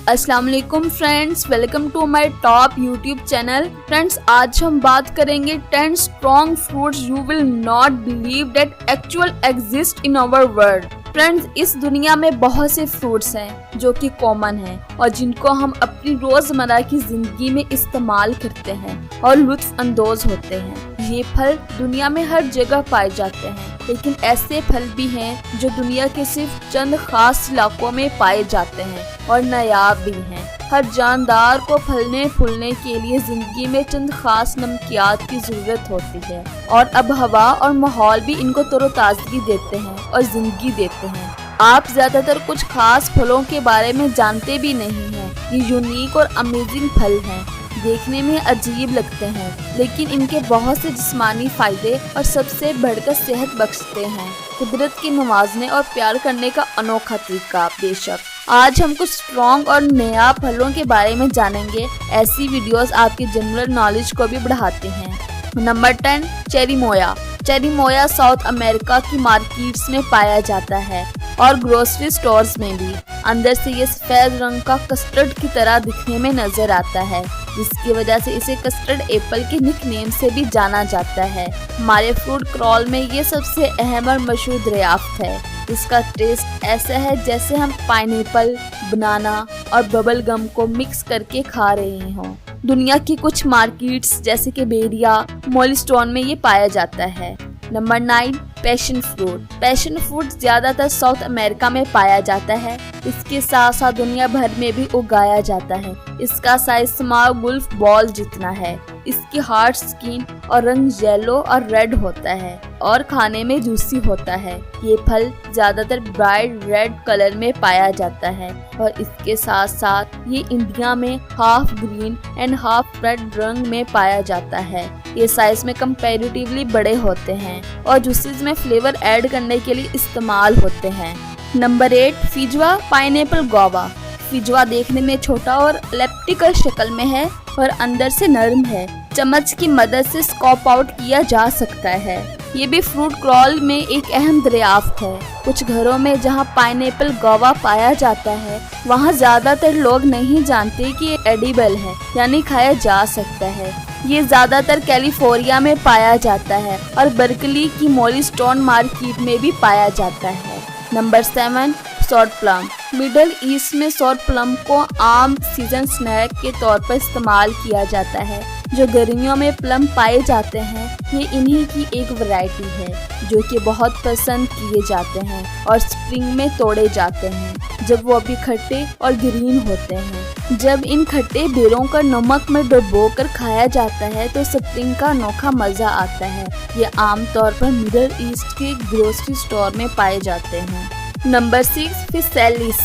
अस्सलाम वालेकुम friends, welcome to my top YouTube channel. Friends, आज हम बात करेंगे 10 strong fruits you will not believe that actual exist in our world. Friends, इस दुनिया में बहुत से फ्रूट्स हैं जो कि कॉमन हैं और जिनको हम अपनी रोजमर्रा की जिंदगी में इस्तेमाल करते हैं और लुत्फ अंदोज होते हैं। ये फल दुनिया में हर जगह पाए जाते हैं, लेकिन ऐसे फल भी हैं जो दुनिया के सिर्फ चंद खास इलाकों में पाए जाते हैं और नायाब भी हैं। हर जानदार को फलने फूलने के लिए जिंदगी में चंद खास नमकियात की जरूरत होती है और अब हवा और माहौल भी इनको तरोताजगी देते हैं और जिंदगी देते हैं। आप ज्यादातर कुछ खास फलों के बारे में जानते भी नहीं हैं। ये यूनिक और अमेजिंग फल हैं, देखने में अजीब लगते हैं, लेकिन इनके बहुत से जिस्मानी फायदे और सबसे बढ़कर सेहत बख्शते हैं। कुदरत के नवाजने और प्यार करने का अनोखा तरीका। बेशक आज हम कुछ स्ट्रॉन्ग और नया फलों के बारे में जानेंगे। ऐसी वीडियोस आपकी जनरल नॉलेज को भी बढ़ाते हैं। Number 10, cherimoya. Cherimoya South America की मार्केट्स में पाया जाता है और ग्रोसरी स्टोर्स में भी। अंदर से ये सफेद रंग का कस्टर्ड की तरह दिखने में नजर आता है, जिसकी वजह से इसे कस्टर्ड एप्पल के निकनेम से भी जाना जाता है। हमारे फ्रूट क्रॉल में ये सबसे अहम और मशहूर दरियाफ्त है। इसका टेस्ट ऐसा है जैसे हम पाइनएप्पल, बनाना और बबल गम को मिक्स करके खा रहे हों। दुनिया की कुछ मार्केट्स जैसे कि बेरिया, मोलिस्टोन में ये पाया जाता है। Number 9, passion fruit. Passion fruit ज्यादातर साउथ अमेरिका में पाया जाता है। इसके साथ साथ दुनिया भर में भी उगाया जाता है। इसका साइज स्मॉल गुल्फ बॉल जितना है। इसकी हार्ड स्किन और रंग येलो और रेड होता है और खाने में जूसी होता है। ये फल ज्यादातर ब्राइट रेड कलर में पाया जाता है और इसके साथ साथ ये इंडिया में half green and half red रंग में पाया जाता है। ये साइज में कंपैरेटिवली बड़े होते हैं और जूसेस में फ्लेवर ऐड करने के लिए इस्तेमाल होते हैं। Number 8, feijoa pineapple guava. Feijoa देखने में छोटा और एलिप्टिकल शक्ल में है और अंदर से नरम है। चम्मच की मदद से स्कॉप आउट किया जा सकता है। ये भी फ्रूट क्रॉल में एक अहम दरियाफ्त है। कुछ घरों में जहाँ पाइनएप्पल गुआवा पाया जाता है, वहाँ ज्यादातर लोग नहीं जानते कि ये एडिबल है, यानी खाया जा सकता है। ये ज्यादातर कैलिफोर्निया में पाया जाता है और बर्कली की मोलिस्टोन मार्केट में भी पाया जाता है। Number 7, sort plum. Middle east में सॉर्ट प्लम को आम सीजन स्नैक के तौर पर इस्तेमाल किया जाता है। जो गर्मियों में प्लम पाए जाते हैं, ये इन्हीं की एक वैरायटी है जो कि बहुत पसंद किए जाते हैं और स्प्रिंग में तोड़े जाते हैं जब वो अभी खट्टे और ग्रीन होते हैं। जब इन खट्टे बेरों को नमक में डुबोकर खाया जाता है तो स्प्रिंग का अनोखा मजा आता है। ये आमतौर पर मिडल ईस्ट के ग्रोसरी स्टोर में पाए जाते हैं। Number 6, physalis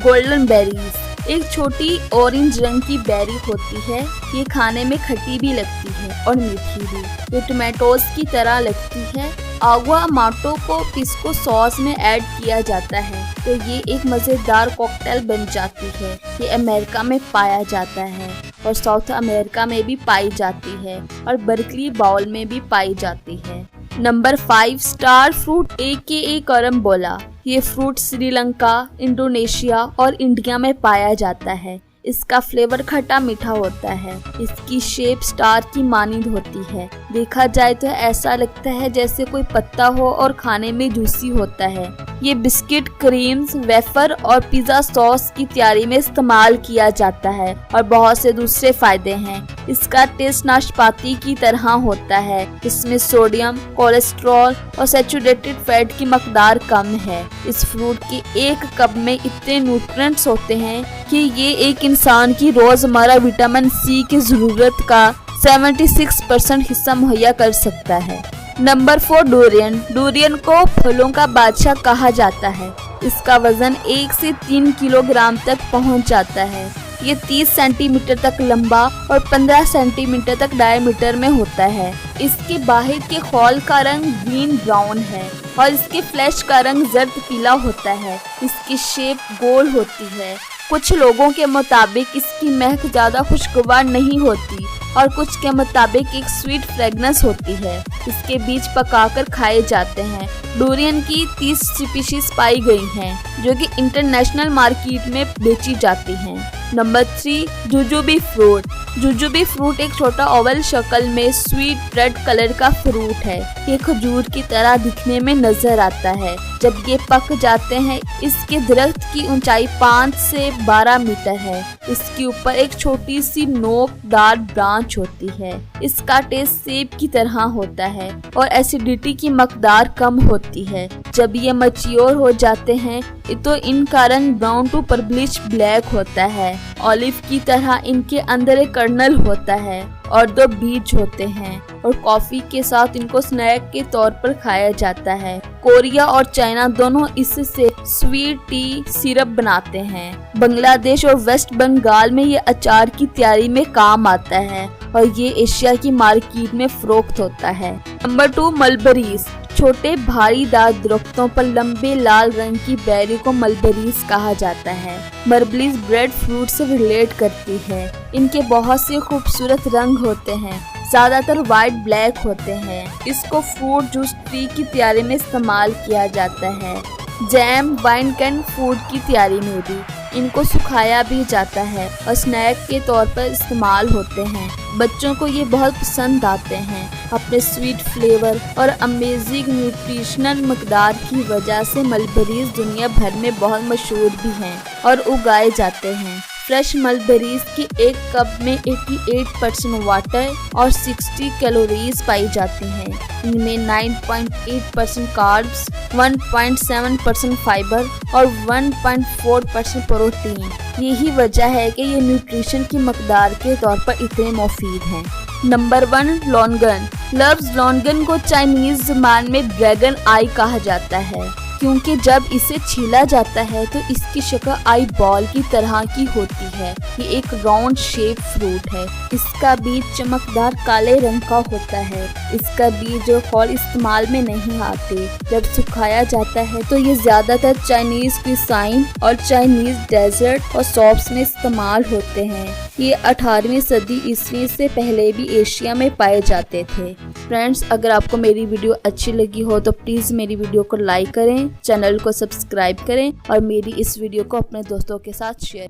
golden berries. एक छोटी ऑरेंज रंग की बेरी होती है। ये खाने में खट्टी भी लगती है और मीठी भी। ये टोमेटोज की तरह लगती है। आगुआ माटो को पिस्को सॉस में ऐड किया जाता है तो ये एक मजेदार कॉकटेल बन जाती है। ये अमेरिका में पाया जाता है और साउथ अमेरिका में भी पाई जाती है और बर्कली बाउल में भी पाई जाती है। Number 5, star fruit AKA carambola. ये फ्रूट श्रीलंका, इंडोनेशिया और इंडिया में पाया जाता है। इसका फ्लेवर खट्टा मीठा होता है। इसकी शेप स्टार की मानिंद होती है। देखा जाए तो ऐसा लगता है जैसे कोई पत्ता हो और खाने में जूसी होता है। ये बिस्किट, क्रीम्स, वेफर और पिज्जा सॉस की तैयारी में इस्तेमाल किया जाता है और बहुत से दूसरे फायदे हैं। इसका टेस्ट नाशपाती की तरह होता है। इसमें सोडियम, कोलेस्ट्रॉल और सैचुरेटेड फैट की मकदार कम है। इस फ्रूट के एक कप में इतने न्यूट्रिएंट्स होते हैं कि ये एक इंसान की रोजमर्रा विटामिन C की जरूरत का 76% हिस्सा मुहैया कर सकता है। Number 4, durian. डूरियन को फलों का बादशाह कहा जाता है। इसका वजन 1 से 3 किलोग्राम तक पहुंच जाता है। ये 30 सेंटीमीटर तक लंबा और 15 सेंटीमीटर तक डायमीटर में होता है। इसके बाहर के खोल का रंग ग्रीन ब्राउन है और इसके फ्लैश का रंग जर्द पीला होता है। इसकी शेप गोल होती है। कुछ लोगों के मुताबिक इसकी महक ज्यादा खुशगवार नहीं होती और कुछ के मुताबिक एक स्वीट फ्रेगनेंस होती है। इसके बीज पकाकर खाए जाते हैं। डूरियन की 30 स्पीशीज पाई गई हैं, जो कि इंटरनेशनल मार्केट में बेची जाती हैं। Number 3, jujube fruit. Jujube fruit एक छोटा ओवल शक्ल में स्वीट रेड कलर का फ्रूट है। ये खजूर की तरह दिखने में नजर आता है। जब ये पक जाते हैं, इसके दरख्त की ऊंचाई 5 से 12 मीटर है। इसके ऊपर एक छोटी सी नोकदार ब्रांच होती है। इसका टेस्ट सेब की तरह होता है और एसिडिटी की मकदार कम होती है। जब ये मैच्योर हो जाते हैं तो इनका रंग ब्राउन टू पर्पलिश ब्लैक होता है। ऑलिव की तरह इनके अंदर एक कर्नल होता है और 2 बीज होते हैं और कॉफी के साथ इनको स्नैक के तौर पर खाया जाता है। कोरिया और चाइना दोनों इससे स्वीट टी सिरप बनाते हैं। बांग्लादेश और वेस्ट बंगाल में ये अचार की तैयारी में काम आता है और ये एशिया की मार्केट में फरोख्त होता है। नंबर 2, मलबरीज। छोटे भारीदार दरख्तों पर लंबे लाल रंग की बेरी को मलबरीज कहा जाता है। मलबरीज ब्रेड फ्रूट से रिलेट करती है। इनके बहुत से खूबसूरत रंग होते हैं, ज्यादातर वाइट ब्लैक होते हैं। इसको फ्रूट जूस ट्री की तैयारी में इस्तेमाल किया जाता है। जैम, वाइन कैन फूड की तैयारी में भी इनको सुखाया भी जाता है और स्नैक के तौर पर इस्तेमाल होते हैं। बच्चों को ये बहुत पसंद आते हैं। अपने स्वीट फ्लेवर और अमेजिंग न्यूट्रिशनल मकदार की वजह से मलबरीज दुनिया भर में बहुत मशहूर भी हैं और उगाए जाते हैं। फ्रेश मलबेरीज की एक कप में 88% वाटर और 60 कैलोरीज पाई जाती हैं। इनमें 9.8% कार्ब्स, 1.7% फाइबर और 1.4% प्रोटीन। यही वजह है कि ये न्यूट्रिशन की मकदार के तौर पर इतने मुफीद हैं। Number 1, longan. लफ्ज़ लॉन्गन को चाइनीज ज़बान में ड्रैगन आई कहा जाता है, क्योंकि जब इसे छीला जाता है तो इसकी शक्ल आई बॉल की तरह की होती है। ये एक राउंड शेप फ्रूट है। इसका बीज चमकदार काले रंग का होता है। इसका बीज और फल इस्तेमाल में नहीं आते। जब सुखाया जाता है तो ये ज्यादातर चाइनीज क्विसाइन और चाइनीज डेजर्ट और सॉप्स में इस्तेमाल होते हैं। ये 18वीं सदी ईस्वी से पहले भी एशिया में पाए जाते थे। फ्रेंड्स, अगर आपको मेरी वीडियो अच्छी लगी हो तो प्लीज मेरी वीडियो को लाइक करें, चैनल को सब्सक्राइब करें और मेरी इस वीडियो को अपने दोस्तों के साथ शेयर